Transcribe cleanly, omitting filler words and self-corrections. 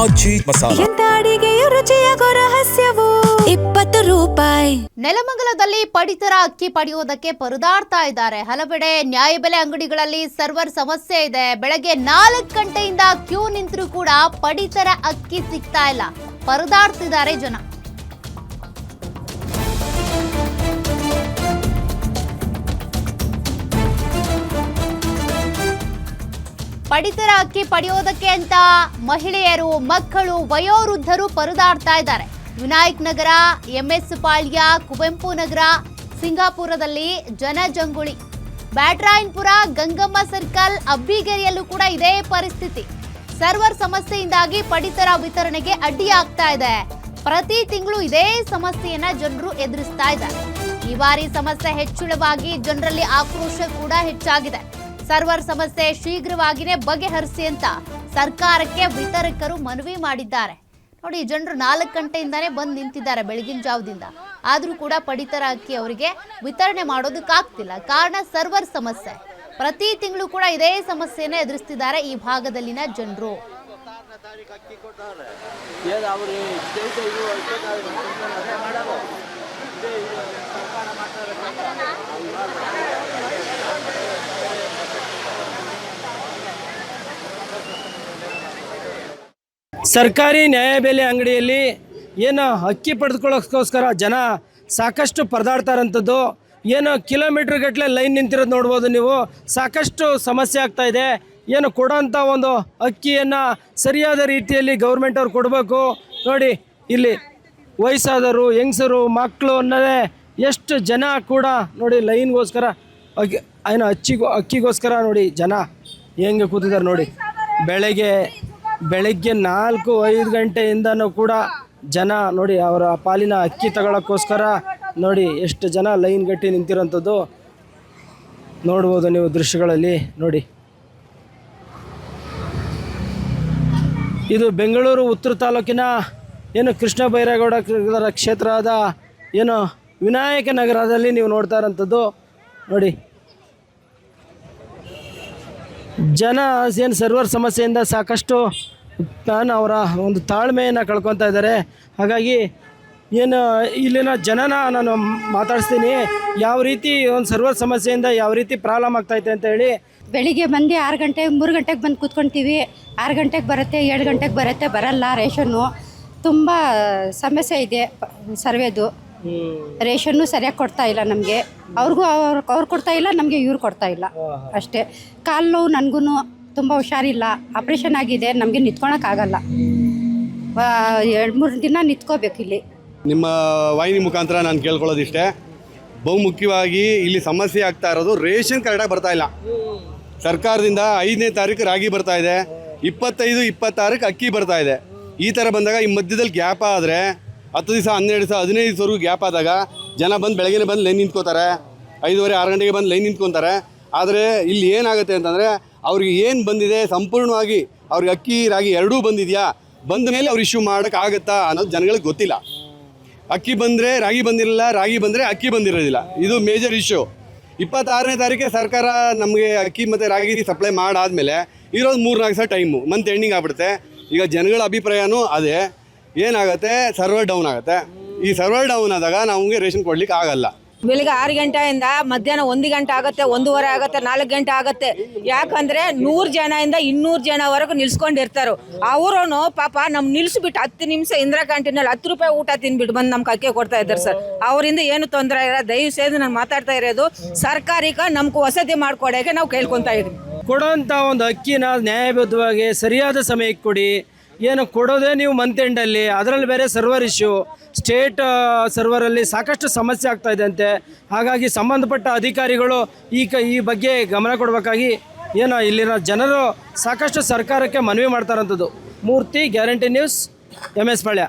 ಆಚಿ ಮಸಾಲ. ಎಂತ ಅಡಿಗೆಯ ರುಚಿಯಾಗೋ ರಹಸ್ಯವು 20 ರೂಪಾಯಿ. ನೆಲಮಂಗಲದಲ್ಲಿ ಪಡಿತರ ಅಕ್ಕಿ ಪಡೆಯುವುದಕ್ಕೆ ಪರದಾಡ್ತಾ ಇದ್ದಾರೆ. ಹಲವೆಡೆ ನ್ಯಾಯಬೆಲೆ ಅಂಗಡಿಗಳಲ್ಲಿ ಸರ್ವರ್ ಸಮಸ್ಯೆ ಇದೆ. ಬೆಳಗ್ಗೆ 4 ಗಂಟೆಯಿಂದ ಕ್ಯೂ ನಿಂತರೂ ಕೂಡ ಪಡಿತರ ಅಕ್ಕಿ ಸಿಗ್ತಾ ಇಲ್ಲ. ಪರದಾಡ್ತಿದ್ದಾರೆ ಜನ. ಪಡಿತರ ಅಕ್ಕಿ ಪಡೆಯೋದಕ್ಕೆ ಅಂತ ಮಹಿಳೆಯರು, ಮಕ್ಕಳು, ವಯೋವೃದ್ಧರು ಪರದಾಡ್ತಾ ಇದ್ದಾರೆ. ವಿನಾಯಕ್ ನಗರ, ಎಂಎಸ್ ಪಾಳ್ಯ, ಕುವೆಂಪು ನಗರ, ಸಿಂಗಾಪುರದಲ್ಲಿ ಜನಜಂಗುಳಿ. ಬ್ಯಾಟ್ರಾಯನ್ಪುರ, ಗಂಗಮ್ಮ ಸರ್ಕಲ್, ಅಬ್ಬಿಗೆರೆಯಲ್ಲೂ ಕೂಡ ಇದೇ ಪರಿಸ್ಥಿತಿ. ಸರ್ವರ್ ಸಮಸ್ಯೆಯಿಂದಾಗಿ ಪಡಿತರ ವಿತರಣೆಗೆ ಅಡ್ಡಿಯಾಗ್ತಾ ಇದೆ. ಪ್ರತಿ ತಿಂಗಳು ಇದೇ ಸಮಸ್ಯೆಯನ್ನ ಜನರು ಎದುರಿಸ್ತಾ ಇದ್ದಾರೆ. ಈ ಬಾರಿ ಸಮಸ್ಯೆ ಹೆಚ್ಚಳವಾಗಿ ಜನರಲ್ಲಿ ಆಕ್ರೋಶ ಕೂಡ ಹೆಚ್ಚಾಗಿದೆ. ಸರ್ವರ್ ಸಮಸ್ಯೆ ಶೀಘ್ರವಾಗಿಯೇ ಬಗೆಹರಿಸಿ ಅಂತ ಸರ್ಕಾರಕ್ಕೆ ವಿತರಕರು ಮನವಿ ಮಾಡಿದ್ದಾರೆ. ನೋಡಿ, ಜನರು 4 ಗಂಟೆಯಿಂದಾನೇ ಬಂದು ನಿಂತಿದ್ದಾರೆ ಬೆಳಗಿನ ಜಾವದಿಂದ. ಆದರೂ ಕೂಡ ಪಡಿತರ ಅಕ್ಕಿ ಅವರಿಗೆ ವಿತರಣೆ ಮಾಡೋದಕ್ಕಾಗ್ತಿಲ್ಲ. ಕಾರಣ ಸರ್ವರ್ ಸಮಸ್ಯೆ. ಪ್ರತಿ ತಿಂಗಳು ಕೂಡ ಇದೇ ಸಮಸ್ಯೆಯನ್ನು ಎದುರಿಸ್ತಿದ್ದಾರೆ ಈ ಭಾಗದಲ್ಲಿನ ಜನರು. ಸರ್ಕಾರಿ ನ್ಯಾಯಬೆಲೆ ಅಂಗಡಿಯಲ್ಲಿ ಏನು ಅಕ್ಕಿ ಪಡೆದುಕೊಳ್ಳೋಕ್ಕೋಸ್ಕರ ಜನ ಸಾಕಷ್ಟು ಪರದಾಡ್ತಾರಂಥದ್ದು. ಏನು ಕಿಲೋಮೀಟ್ರ್ ಗಟ್ಟಲೆ ಲೈನ್ ನಿಂತಿರೋದು ನೋಡ್ಬೋದು ನೀವು. ಸಾಕಷ್ಟು ಸಮಸ್ಯೆ ಆಗ್ತಾಯಿದೆ. ಏನು ಕೊಡೋಂಥ ಒಂದು ಅಕ್ಕಿಯನ್ನು ಸರಿಯಾದ ರೀತಿಯಲ್ಲಿ ಗೌರ್ಮೆಂಟ್ ಅವ್ರು ಕೊಡಬೇಕು. ನೋಡಿ, ಇಲ್ಲಿ ವಯಸ್ಸಾದವರು, ಹೆಂಗಸರು, ಮಕ್ಕಳು ಅನ್ನೋದೇ ಎಷ್ಟು ಜನ ಕೂಡ ನೋಡಿ ಲೈನ್ಗೋಸ್ಕರ ಅಕ್ಕಿಗೋಸ್ಕರ ನೋಡಿ ಜನ ಹೆಂಗೆ ಕೂತಿದ್ದಾರೆ ನೋಡಿ. ಬೆಳಗ್ಗೆ 4-5 ಗಂಟೆಯಿಂದನೂ ಕೂಡ ಜನ ನೋಡಿ ಅವರ ಪಾಲಿನ ಅಕ್ಕಿ ತಗೊಳ್ಳೋಕ್ಕೋಸ್ಕರ ನೋಡಿ ಎಷ್ಟು ಜನ ಲೈನ್ ಗಟ್ಟಿ ನಿಂತಿರೋಂಥದ್ದು ನೋಡ್ಬೋದು ನೀವು ದೃಶ್ಯಗಳಲ್ಲಿ. ನೋಡಿ, ಇದು ಬೆಂಗಳೂರು ಉತ್ತರ ತಾಲೂಕಿನ ಏನು ಕೃಷ್ಣ ಬೈರೇಗೌಡ ಕ್ಷೇತ್ರದ ಏನು ವಿನಾಯಕ ನಗರದಲ್ಲಿ ನೀವು ನೋಡ್ತಾ ಇರೋಂಥದ್ದು. ನೋಡಿ, ಜನ ಏನು ಸರ್ವರ್ ಸಮಸ್ಯೆಯಿಂದ ಸಾಕಷ್ಟು ಅವರ ಒಂದು ತಾಳ್ಮೆಯನ್ನು ಕಳ್ಕೊತಾ ಇದ್ದಾರೆ. ಹಾಗಾಗಿ ಏನು ಇಲ್ಲಿನ ಜನನ ನಾನು ಮಾತಾಡಿಸ್ತೀನಿ, ಯಾವ ರೀತಿ ಒಂದು ಸರ್ವರ್ ಸಮಸ್ಯೆಯಿಂದ ಯಾವ ರೀತಿ ಪ್ರಾಬ್ಲಮ್ ಆಗ್ತಾಯಿದೆ ಅಂತ ಹೇಳಿ. ಬೆಳಿಗ್ಗೆ ಬಂದು 6 ಗಂಟೆಗೆ 3 ಗಂಟೆಗೆ ಬಂದು ಕೂತ್ಕೊಳ್ತೀವಿ. 6 ಗಂಟೆಗೆ ಬರುತ್ತೆ, 7 ಗಂಟೆಗೆ ಬರುತ್ತೆ, ಬರಲ್ಲ. ರೇಷನ್ನು ತುಂಬ ಸಮಸ್ಯೆ ಇದೆ. ಸರ್ವೇದು ರೇಷನ್ನು ಸರಿಯಾಗಿ ಕೊಡ್ತಾ ಇಲ್ಲ ನಮಗೆ. ಅವ್ರು ಕೊಡ್ತಾ ಇಲ್ಲ, ನಮಗೆ ಇವ್ರು ಕೊಡ್ತಾ ಇಲ್ಲ ಅಷ್ಟೇ. ಕಾಲು ನೋವು, ನನಗೂ ತುಂಬ ಹುಷಾರಿಲ್ಲ, ಆಪ್ರೇಷನ್ ಆಗಿದೆ. ನಮಗೆ ನಿಂತ್ಕೊಳಕ್ಕಾಗಲ್ಲ. 2-3 ದಿನ ನಿಂತ್ಕೋಬೇಕು ಇಲ್ಲಿ. ನಿಮ್ಮ ವಾಹಿನಿ ಮುಖಾಂತರ ನಾನು ಕೇಳ್ಕೊಳ್ಳೋದಿಷ್ಟೇ, ಬಹುಮುಖ್ಯವಾಗಿ ಇಲ್ಲಿ ಸಮಸ್ಯೆ ಆಗ್ತಾ ಇರೋದು ರೇಷನ್ ಕರೆಕ್ಟಾಗಿ ಬರ್ತಾ ಇಲ್ಲ. ಸರ್ಕಾರದಿಂದ 5ನೇ ತಾರೀಕು ರಾಗಿ ಬರ್ತಾ ಇದೆ, 25, 26 ಅಕ್ಕಿ ಬರ್ತಾ ಇದೆ. ಈ ಥರ ಬಂದಾಗ ಈ ಮಧ್ಯದಲ್ಲಿ ಗ್ಯಾಪ್ ಆದರೆ 10 ದಿವಸ, 12 ದಿವಸ, 15 ದಿವಸವರೆಗೂ ಗ್ಯಾಪ್ ಆದಾಗ ಜನ ಬೆಳಗ್ಗೆ ಬಂದು ಲೈನ್ ನಿಂತ್ಕೋತಾರೆ. 5:30-6 ಗಂಟೆಗೆ ಬಂದು ಲೈನ್ ನಿಂತ್ಕೊತಾರೆ. ಆದರೆ ಇಲ್ಲಿ ಏನಾಗುತ್ತೆ ಅಂತಂದರೆ ಅವ್ರಿಗೆ ಏನು ಬಂದಿದೆ ಸಂಪೂರ್ಣವಾಗಿ ಅವ್ರಿಗೆ ಅಕ್ಕಿ ರಾಗಿ ಎರಡೂ ಬಂದಿದೆಯಾ, ಬಂದ ಮೇಲೆ ಅವ್ರು ಇಶ್ಯೂ ಮಾಡೋಕ್ಕಾಗತ್ತಾ ಅನ್ನೋದು ಜನಗಳಿಗೆ ಗೊತ್ತಿಲ್ಲ. ಅಕ್ಕಿ ಬಂದರೆ ರಾಗಿ ಬಂದಿರಲಿಲ್ಲ, ರಾಗಿ ಬಂದರೆ ಅಕ್ಕಿ ಬಂದಿರೋದಿಲ್ಲ. ಇದು ಮೇಜರ್ ಇಶ್ಯೂ. 26ನೇ ತಾರೀಕಿಗೆ ಸರ್ಕಾರ ನಮಗೆ ಅಕ್ಕಿ ಮತ್ತು ರಾಗಿ ಸಪ್ಲೈ ಮಾಡಾದಮೇಲೆ ಇರೋದು 3-4 ದಿವಸ ಟೈಮು, ಮಂತ್ ಎಂಡಿಂಗ್ ಆಗ್ಬಿಡುತ್ತೆ. ಈಗ ಜನಗಳ ಅಭಿಪ್ರಾಯನೂ ಅದೇ, ಏನಾಗುತ್ತೆ, ಸರ್ವರ್ ಡೌನ್ ಆಗುತ್ತೆ. ಈ ಸರ್ವರ್ ಡೌನ್ ಆದಾಗ ನಮಗೆ ರೇಷನ್ ಕೊಡ್ಲಿಕ್ಕೆ ಆಗಲ್ಲ. ಬೆಳಿಗ್ಗೆ 6 ಗಂಟೆಯಿಂದ ಮಧ್ಯಾಹ್ನ 1 ಗಂಟೆ ಆಗುತ್ತೆ, 1:15 ಆಗುತ್ತೆ, 4 ಗಂಟೆ ಆಗುತ್ತೆ. ಯಾಕಂದರೆ 100 ಜನದಿಂದ 200 ಜನವರೆಗೂ ನಿಲ್ಸ್ಕೊಂಡಿರ್ತಾರೆ. ಅವರು ಪಾಪ ನಮ್ಮ ನಿಲ್ಲಿಸ್ಬಿಟ್ಟು 10 ನಿಮಿಷ ಇಂದಿರಾ ಕ್ಯಾಂಟೀನಲ್ಲಿ 10 ರೂಪಾಯಿ ಊಟ ತಿಂದ್ಬಿಟ್ಟು ಬಂದು ನಮ್ಗೆ ಅಕ್ಕಿ ಕೊಡ್ತಾ ಇದ್ದಾರೆ ಸರ್. ಅವರಿಂದ ಏನು ತೊಂದರೆ ಇಲ್ಲ. ದಯವು ಸೇರಿ ನಾನು ಮಾತಾಡ್ತಾ ಇರೋದು ಸರ್ಕಾರಕ್ಕೆ ನಮ್ಗೆ ವಸತಿ ಮಾಡಿಕೊಡೋಕೆ ನಾವು ಕೇಳ್ಕೊತಾ ಇದ್ದೀವಿ. ಕೊಡೋಂಥ ಒಂದು ಅಕ್ಕಿನ ನ್ಯಾಯಬದ್ಧವಾಗಿ ಸರಿಯಾದ ಸಮಯಕ್ಕೆ ಕೊಡಿ. ಏನು ಕೊಡೋದೇ ನೀವು ಮಂತ್ ಎಂಡಲ್ಲಿ, ಅದರಲ್ಲಿ ಬೇರೆ ಸರ್ವರ್ ಇಶ್ಯೂ, ಸ್ಟೇಟ್ ಸರ್ವರಲ್ಲಿ ಸಾಕಷ್ಟು ಸಮಸ್ಯೆ ಆಗ್ತಾ ಇದೆ ಅಂತೆ. ಹಾಗಾಗಿ ಸಂಬಂಧಪಟ್ಟ ಅಧಿಕಾರಿಗಳು ಈ ಬಗ್ಗೆ ಗಮನ ಕೊಡಬೇಕಾಗಿ ಏನು ಇಲ್ಲಿನ ಜನರು ಸಾಕಷ್ಟು ಸರ್ಕಾರಕ್ಕೆ ಮನವಿ ಮಾಡ್ತಾರಂಥದ್ದು. ಮೂರ್ತಿ, ಗ್ಯಾರಂಟಿ ನ್ಯೂಸ್, MS ಪಾಳ್ಯ.